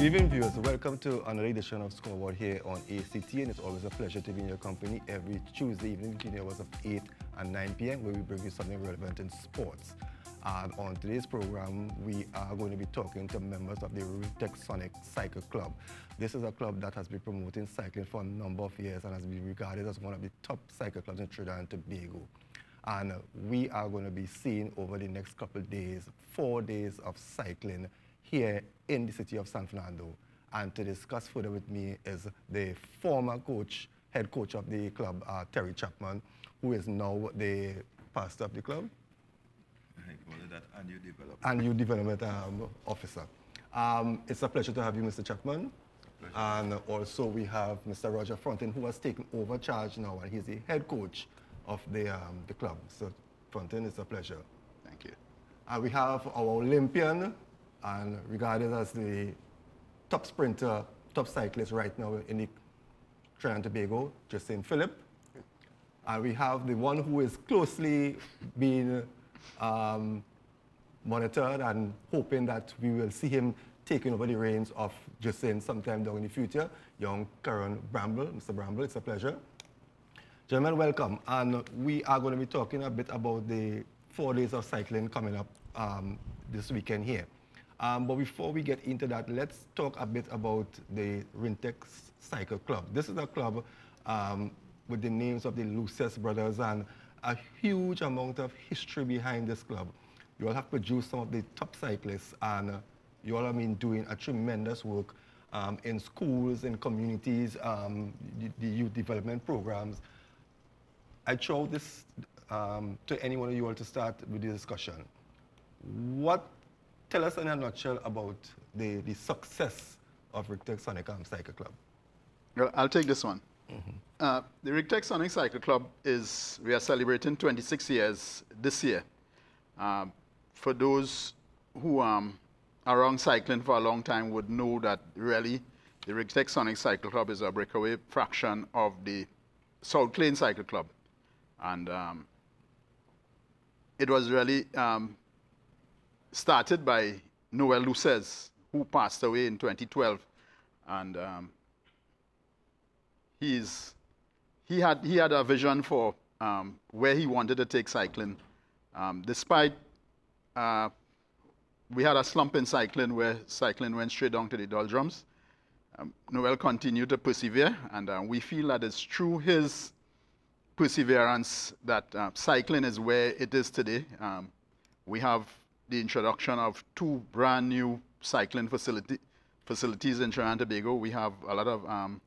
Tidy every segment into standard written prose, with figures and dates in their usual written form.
Good evening, viewers. Welcome to another edition of Scoreboard here on ACT, and it's always a pleasure to be in your company every Tuesday evening between the hours of 8 and 9 p.m. where we bring you something relevant in sports. And on today's program, we are going to be talking to members of the Rigtech Cycle Club. This is a club that has been promoting cycling for a number of years and has been regarded as one of the top cycle clubs in Trinidad and Tobago. And we are going to be seeing over the next couple of days, 4 days of cycling here in the city of San Fernando. And to discuss further with me is the former coach, head coach of the club, Terry Chapman, who is now the pastor of the club. I call it that and new development officer. It's a pleasure to have you, Mr. Chapman. And also we have Mr. Roger Frontin, who has taken over charge now, and he's the head coach of the club. So, Frontin, it's a pleasure. Thank you. And we have our Olympian, and regarded as the top sprinter, top cyclist right now in the Trinidad and Tobago, Justin Phillip. And we have the one who is closely being monitored and hoping that we will see him taking over the reins of Justin sometime down in the future, young Karen Bramble. Mr. Bramble, it's a pleasure. Gentlemen, welcome. And we are going to be talking a bit about the 4 days of cycling coming up this weekend here. But before we get into that, let's talk a bit about the Rigtech Cycle Club. This is a club with the names of the Luces brothers and a huge amount of history behind this club. You all have produced some of the top cyclists, and you all have been doing a tremendous work in schools, in communities, the youth development programs. I throw this to any one of you all to start with the discussion. Tell us in a nutshell about the success of Rigtech Cycle Club. Well, I'll take this one. The Rigtech Cycle Club we are celebrating 26 years this year. For those who are around cycling for a long time would know that really the Rigtech Cycle Club is a breakaway fraction of the South Plain Cycle Club. And it was really started by Noel Luces, who passed away in 2012, and he had a vision for where he wanted to take cycling. Despite we had a slump in cycling where cycling went straight down to the doldrums, Noel continued to persevere, and we feel that it's through his perseverance that cycling is where it is today. We have the introduction of 2 brand new cycling facilities in Trinidad and Tobago. We have a lot of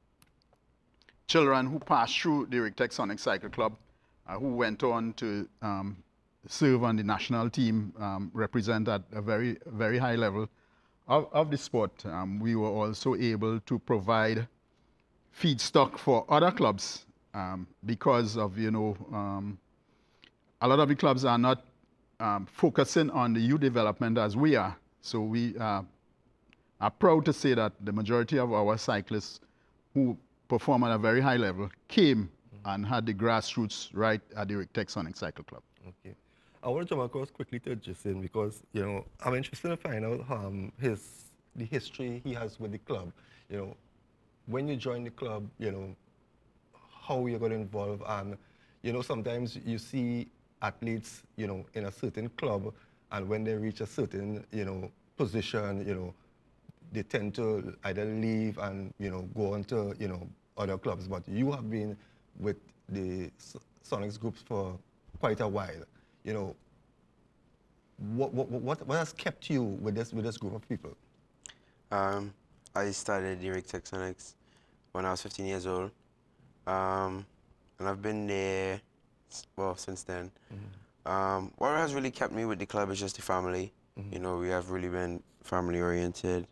children who passed through the Rigtech Cycle Club who went on to serve on the national team, represent at a very, very high level of the sport. We were also able to provide feedstock for other clubs because of, a lot of the clubs are not focusing on the youth development as we are. So we are proud to say that the majority of our cyclists who perform at a very high level came and had the grassroots right at the Rigtech Cycle Club. Okay. I want to jump across quickly to Justin because, I'm interested to find out the history he has with the club. When you join the club, how you got involved, and, sometimes you see athletes, in a certain club, and when they reach a certain, position, they tend to either leave and, go on to, other clubs. But you have been with the Sonics groups for quite a while. What has kept you with this group of people? I started the Rigtech Sonics when I was 15 years old, and I've been there since then. What has really kept me with the club is just the family. We have really been family oriented.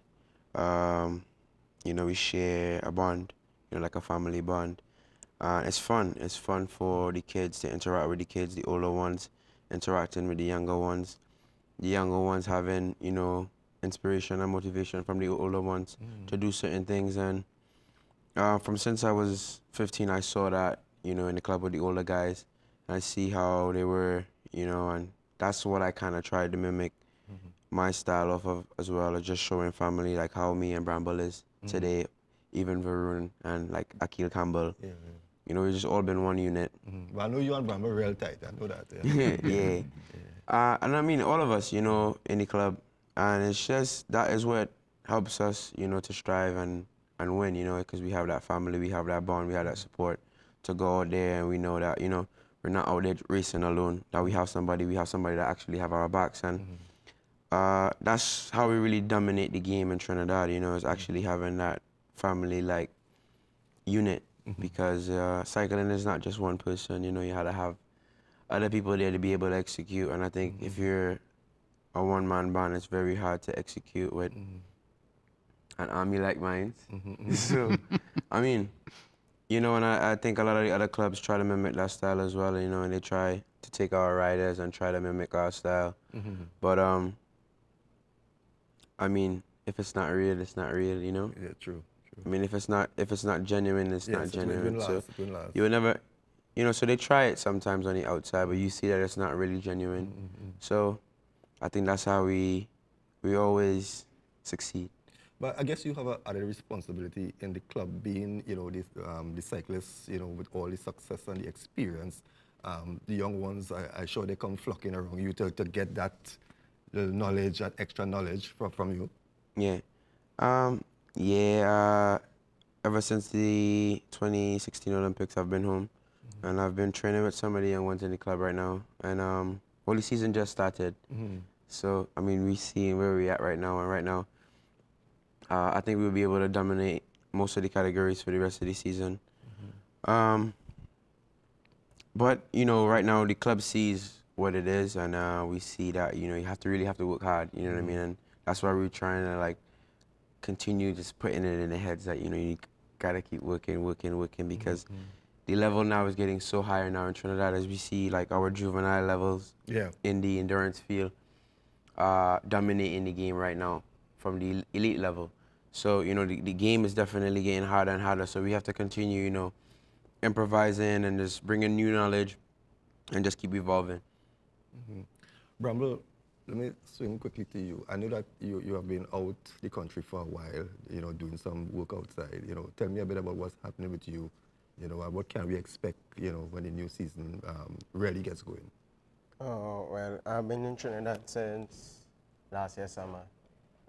We share a bond, like a family bond. It's fun. It's fun for the kids to interact with the kids, the older ones interacting with the younger ones. The younger ones having, inspiration and motivation from the older ones to do certain things. And from since I was 15, I saw that, in the club with the older guys. And I see how they were, and that's what I kind of tried to mimic my style off of as well, of just showing family like how me and Bramble is today, even Varun and like Akil Campbell. Yeah, You know, we've just all been one unit. Well, I know you and Bramble real tight. I know that. Yeah. And I mean, all of us, you know, in the club. And it's just, that is what helps us, you know, to strive and win, you know, because we have that family, we have that bond, we have that support to go out there, and we know that, you know, we're not out there racing alone, that we have somebody that actually have our backs. And that's how we really dominate the game in Trinidad, you know, is actually having that family, like, unit. Because cycling is not just one person, you know, you had to have other people there to be able to execute. And I think if you're a one-man band, it's very hard to execute with an army like mine. So, I mean, you know, and I think a lot of the other clubs try to mimic that style as well, you know, and they try to take our riders and try to mimic our style. But, I mean, if it's not real, it's not real, you know? Yeah, true. I mean, if it's not genuine, it's not genuine. So It won't last. you will never, you know. So they try it sometimes on the outside, but you see that it's not really genuine. So I think that's how we always succeed. But I guess you have a added responsibility in the club, being, you know, the cyclists, you know, with all the success and the experience. The young ones, I'm sure they come flocking around you to get that little knowledge and extra knowledge from you. Yeah. Ever since the 2016 Olympics, I've been home, and I've been training with some of the young ones in the club right now. And well, the season just started, so I mean, we see where we're at right now. And right now, I think we'll be able to dominate most of the categories for the rest of the season. But you know, right now the club sees what it is, and we see that, you know, you really have to work hard. You know what I mean? And that's why we're trying to, like, continue just putting it in the heads that, you know, you gotta keep working, because the level now is getting so higher now in Trinidad, as we see, like, our juvenile levels in the endurance field dominating the game right now from the elite level. So, you know, the game is definitely getting harder and harder, so we have to continue, you know, improvising and just bringing new knowledge and just keep evolving. Bramble, let me swing quickly to you. I know that you have been out the country for a while, you know, doing some work outside. You know, tell me a bit about what's happening with you. You know, what can we expect, you know, when the new season really gets going? Oh, well, I've been in Trinidad since last year summer.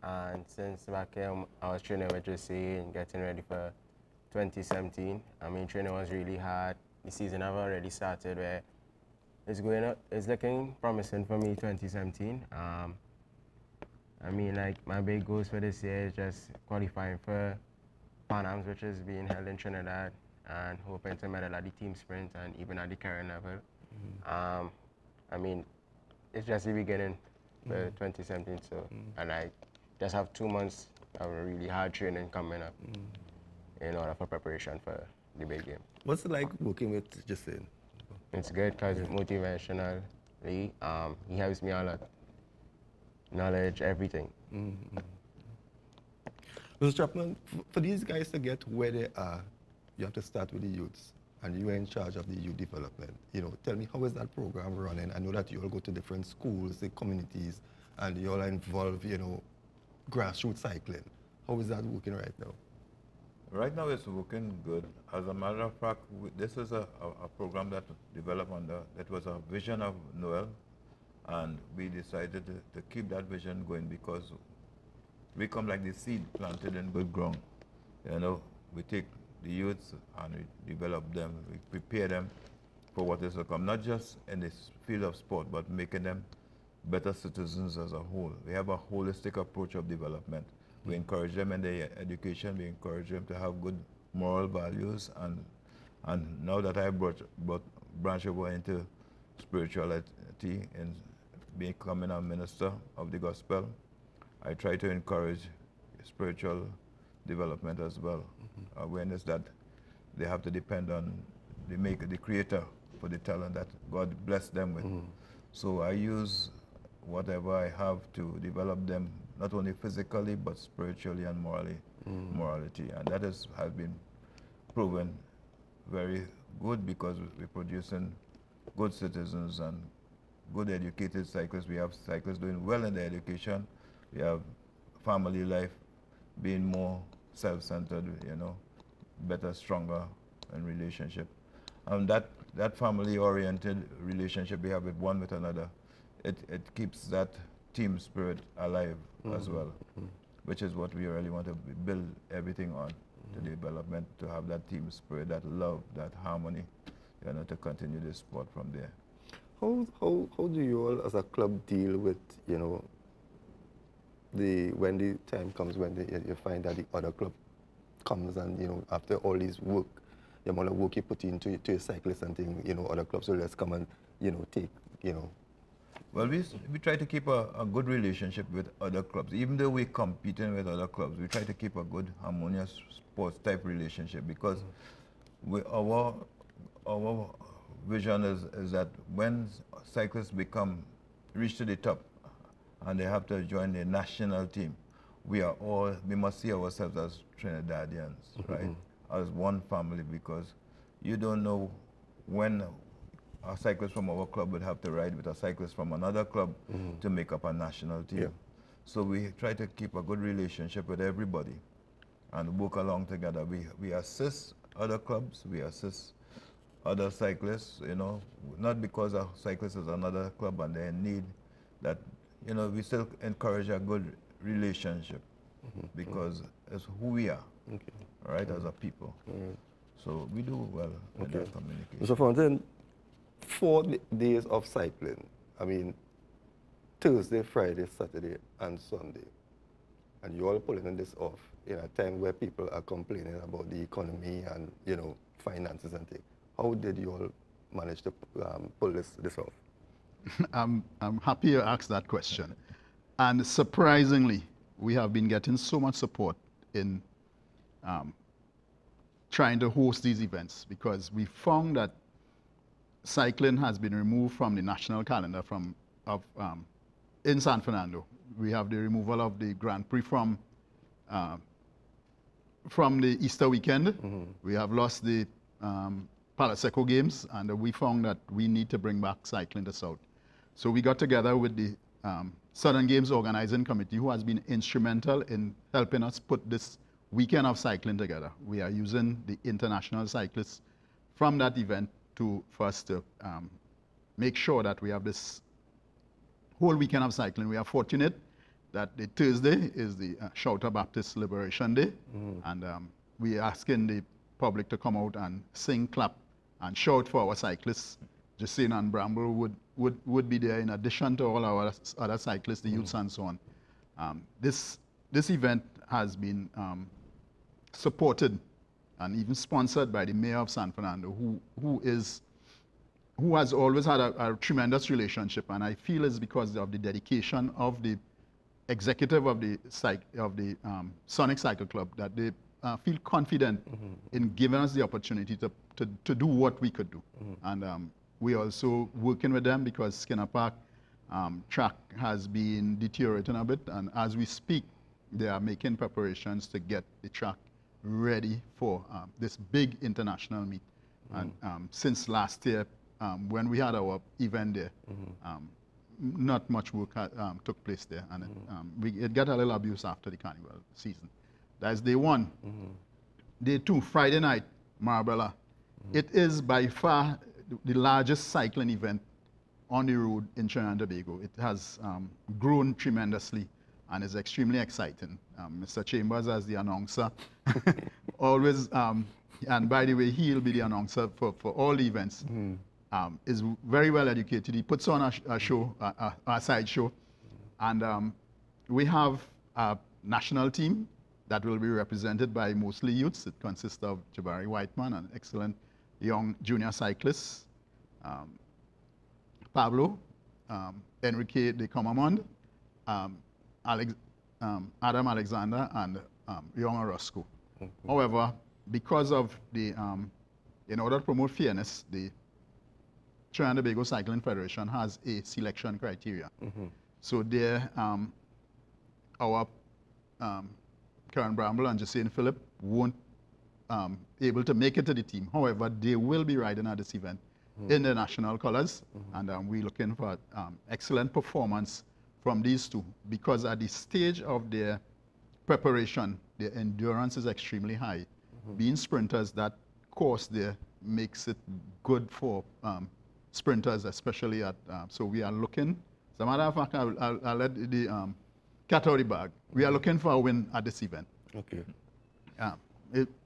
And since back here, I was training with JC and getting ready for 2017. I mean, training was really hard. The season have already started where it's going up. It's looking promising for me, 2017. I mean, like, my big goals for this year is just qualifying for Pan Ams, which is being held in Trinidad, and hoping to medal at the team sprint and even at the current level. I mean, it's just the beginning for 2017, so, and I just have 2 months of really hard training coming up in order for preparation for the big game. What's it like working with Jason? It's good because it's motivational. He helps me a lot. Knowledge, everything. Mr. Chapman, for these guys to get where they are, you have to start with the youths, and you are in charge of the youth development. You know, tell me, how is that program running? I know that you all go to different schools, the communities, and you all are involved, you know, grassroots cycling. How is that working right now? Right now it's working good. As a matter of fact, this is a program that developed that was a vision of Noel, and we decided to keep that vision going because we come like the seed planted in good ground. You know, we take the youths and we develop them, we prepare them for what is to come, not just in this field of sport, but making them better citizens as a whole. We have a holistic approach of development. We encourage them in their education, we encourage them to have good moral values, and now that I branch over into spirituality and becoming a minister of the gospel, I try to encourage spiritual development as well. Awareness that they have to depend on the creator for the talent that God blessed them with. So I use whatever I have to develop them, not only physically, but spiritually and morality. And that has been proven very good because we're producing good citizens and good educated cyclists. We have cyclists doing well in their education We have family life being more self-centered, you know, better, stronger in relationship. And that family-oriented relationship we have with one with another, it keeps that team spirit alive as well, which is what we really want to build everything on, the development, to have that team spirit, that love, that harmony, you know, to continue this sport from there. How do you all as a club deal with, you know, when the time comes when you find that the other club comes and, you know, after all this work, the amount of work you put into your cyclists and things, you know, other clubs will just come and, you know, take, you know. Well, we try to keep a good relationship with other clubs. Even though we're competing with other clubs, we try to keep a good, harmonious sports type relationship, because our vision is that when cyclists reach to the top and they have to join the national team, we must see ourselves as Trinidadians, right? As one family, because you don't know when a cyclist from our club would have to ride with a cyclist from another club to make up a national team. Yeah. So we try to keep a good relationship with everybody and work along together. We assist other clubs, we assist other cyclists, you know, not because a cyclist is another club and they're in need, that, you know, we still encourage a good relationship because it's who we are, right, as a people. So we do well in that communication. So Fontaine, 4 days of cycling, I mean, Thursday, Friday, Saturday, and Sunday, and you all pulling this off in a time where people are complaining about the economy and, you know, finances and things. How did you all manage to pull this off? I'm happy you asked that question. And surprisingly, we have been getting so much support in trying to host these events, because we found that cycling has been removed from the national calendar in San Fernando. We have the removal of the Grand Prix from the Easter weekend. We have lost the Palaseco Games, and we found that we need to bring back cycling to South. So we got together with the Southern Games Organizing Committee, who has been instrumental in helping us put this weekend of cycling together. We are using the international cyclists from that event for us to make sure that we have this whole weekend of cycling. We are fortunate that the Thursday is the Shouter Baptist Liberation Day, and we are asking the public to come out and sing, clap, and shout for our cyclists. Justine and Bramble would be there in addition to all our other cyclists, the youths and so on. This event has been supported and even sponsored by the mayor of San Fernando, who has always had a tremendous relationship, and I feel it's because of the dedication of the executive of the Sonic Cycle Club that they feel confident in giving us the opportunity to do what we could do. And we also working with them because Skinner Park track has been deteriorating a bit, and as we speak, they are making preparations to get the track ready for this big international meet. And since last year, when we had our event there, not much work took place there, and it got a little abuse after the carnival season. That's day 1. Day 2, Friday night, Marbella. It is by far the largest cycling event on the road in Trinidad and Tobago. It has grown tremendously and is extremely exciting. Mr. Chambers, as the announcer, always, and by the way, he'll be the announcer for all the events, is very well educated. He puts on a show, a side show, and we have a national team that will be represented by mostly youths. It consists of Jabari Whiteman, an excellent young junior cyclist, Pablo, Enrique de Comamond, Adam Alexander, and young Orozco. However, because of the, in order to promote fairness, the Trinidad and Tobago Cycling Federation has a selection criteria. So there, our Karen Bramble and Justine Phillip won't able to make it to the team. However, they will be riding at this event in the national colors, and we're looking for excellent performance from these two, because at the stage of their preparation, their endurance is extremely high. Being sprinters, that course there makes it good for sprinters, especially at, so we are looking, as a matter of fact, I'll let the cat out of the bag. We are looking for a win at this event. Okay.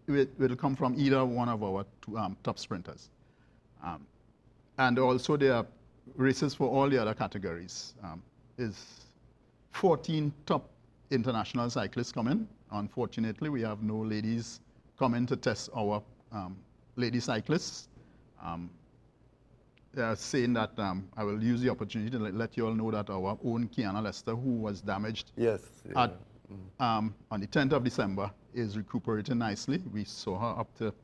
It will come from either one of our two, top sprinters. And also there are races for all the other categories. Is 14 top international cyclists coming. Unfortunately, we have no ladies coming to test our lady cyclists. They are saying that I will use the opportunity to let you all know that our own Kiana Lester, who was damaged Yes. at, on the 10th of December, is recuperating nicely. We saw her up to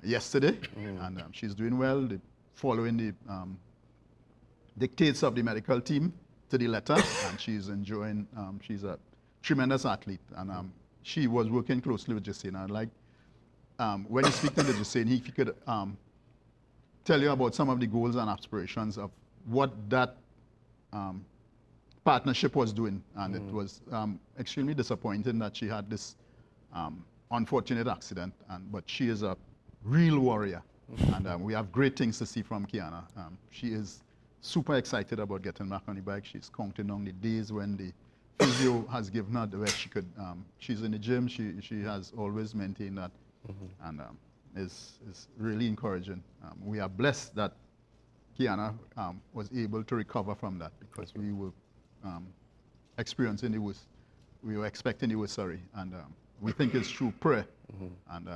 yesterday, and she's doing well, following the dictates of the medical team to the letter, and she's enjoying, she's a tremendous athlete, and she was working closely with Jason. I'd like, when you speak to Jason, if he could tell you about some of the goals and aspirations of what that partnership was doing, and it was extremely disappointing that she had this unfortunate accident, but she is a real warrior, and we have great things to see from Kiana. She is super excited about getting back on the bike. She's counting on the days when the physio has given her the way she could. She's in the gym. She has always maintained that, and is really encouraging. We are blessed that Kiana was able to recover from that, because we were experiencing the worst. We were expecting the worst, and we think it's through prayer and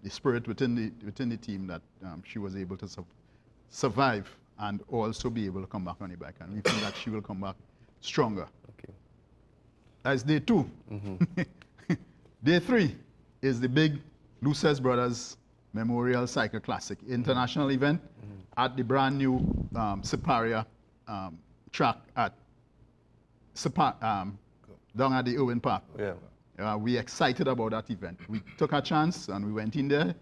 the spirit within the team that she was able to survive and also be able to come back on the bike. And we think that she will come back stronger. Okay. That's day 2. Day 3 is the big Luces Brothers Memorial Cycle Classic international event at the brand new Siparia track at down at the Irwin Park. Yeah. We're excited about that event. We took a chance and we went in there.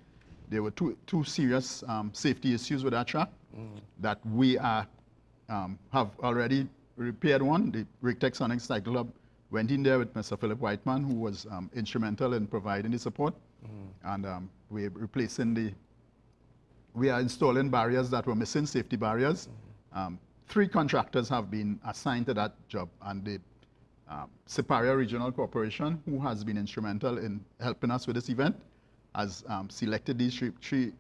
There were two serious safety issues with that track that we have already repaired one. The Rigtech Sonic Cycle Club went in there with Mr. Philip Whiteman, who was instrumental in providing the support. And we're replacing we are installing barriers that were missing, safety barriers. 3 contractors have been assigned to that job, and the Siparia Regional Corporation, who has been instrumental in helping us with this event, has selected these three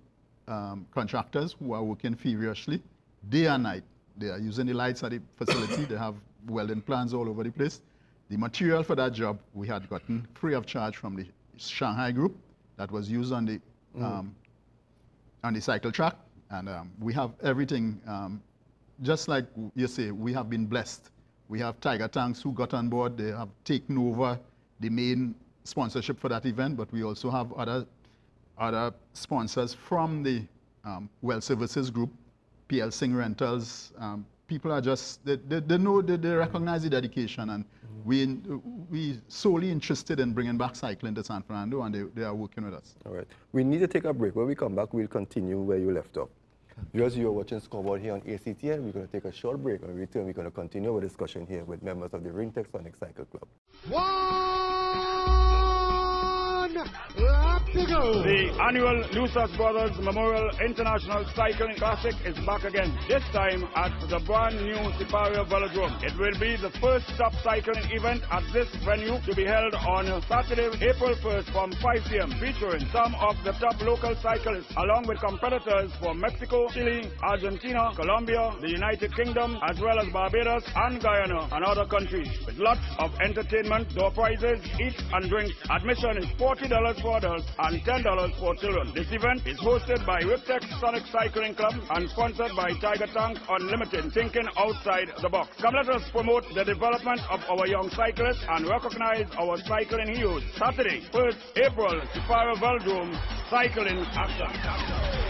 contractors who are working furiously day and night. They are using the lights at the facility. They have welding plans all over the place. The material for that job we had gotten free of charge from the Shanghai group that was used on the cycle track, and we have everything. Just like you say, we have been blessed. We have Tiger Tanks who got on board. They have taken over the main sponsorship for that event, but we also have other sponsors from the Well Services Group, PL Singh Rentals. People are just, they know, they recognize the dedication, and we solely interested in bringing back cycling to San Fernando, and they are working with us. All right. We need to take a break. When we come back, we'll continue where you left off. Because you're watching Scoreboard here on ACTN, we're going to take a short break. When we return, we're going to continue our discussion here with members of the Rigtech Sonic Cycle Club. Lap to go. The annual Luces Brothers Memorial International Cycling Classic is back again, this time at the brand new Siparia Velodrome. It will be the first stop cycling event at this venue, to be held on Saturday, April 1st from 5 p.m., featuring some of the top local cyclists, along with competitors from Mexico, Chile, Argentina, Colombia, the United Kingdom, as well as Barbados and Guyana and other countries, with lots of entertainment, door prizes, eat and drink. Admission is $40 for adults and $10 for children. This event is hosted by Rigtech Sonic Cycling Club and sponsored by Tiger Tank Unlimited, thinking outside the box. Come, let us promote the development of our young cyclists and recognize our cycling heroes. Saturday, 1st April, Siparia Velodrome, cycling action.